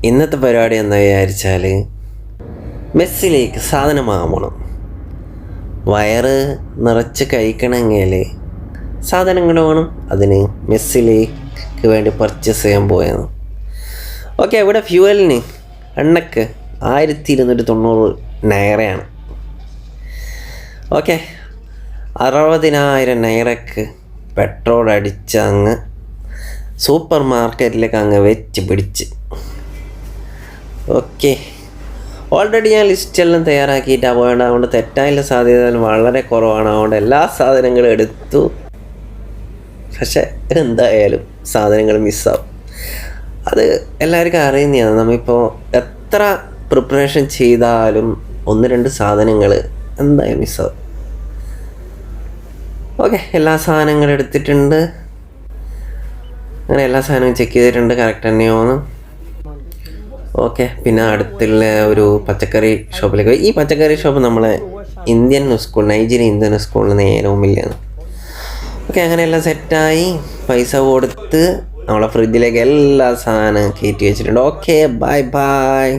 ഇന്നത്തെ പരിപാടി എന്താ വിചാരിച്ചാൽ മെസ്സിലേക്ക് സാധനം വാങ്ങണം. വയറ് നിറച്ച് കഴിക്കണമെങ്കിൽ സാധനങ്ങൾ വേണം. അതിന് മെസ്സിലേക്ക് വേണ്ടി പർച്ചേസ് ചെയ്യാൻ പോയത്. ഓക്കെ, ഇവിടെ ഫ്യൂവലിന് എണ്ണക്ക് 1290 നൈറയാണ്. ഓക്കെ, 60,000 നൈറക്ക് പെട്രോൾ അടിച്ച് അങ്ങ് സൂപ്പർ മാർക്കറ്റിലേക്ക് അങ്ങ് വെച്ച് പിടിച്ച്. ഓക്കെ, ഓൾറെഡി ഞാൻ ലിസ്റ്റെല്ലാം തയ്യാറാക്കിയിട്ടാണ് പോകേണ്ടത്. അതുകൊണ്ട് തെറ്റാനുള്ള സാധ്യത വളരെ കുറവാണ്. അതുകൊണ്ട് എല്ലാ സാധനങ്ങളും എടുത്തു. പക്ഷെ എന്തായാലും സാധനങ്ങൾ മിസ്സാവും. അത് എല്ലാവർക്കും അറിയുന്നതാണ്. നമ്മളിപ്പോൾ എത്ര പ്രിപ്പറേഷൻ ചെയ്താലും 1-2 സാധനങ്ങൾ എന്തായാലും മിസ്സാവും. ഓക്കെ, എല്ലാ സാധനങ്ങളും എടുത്തിട്ടുണ്ട്. അങ്ങനെ എല്ലാ സാധനവും ചെക്ക് ചെയ്തിട്ടുണ്ട്, കറക്റ്റ് തന്നെയാണ്. ഓക്കെ, പിന്നെ അടുത്തുള്ള ഒരു പച്ചക്കറി ഷോപ്പിലേക്ക് പോയി. ഈ പച്ചക്കറി ഷോപ്പ് നമ്മളെ നൈജീരിയൻ ഇന്ത്യൻ സ്കൂളിൽ നേരെ മുമ്പിലാണ്. ഓക്കെ, അങ്ങനെ എല്ലാം സെറ്റായി പൈസ കൊടുത്ത് നമ്മളെ ഫ്രിഡ്ജിലേക്ക് എല്ലാ സാധനവും കയറ്റി വെച്ചിട്ടുണ്ട്. Okay, bye bye.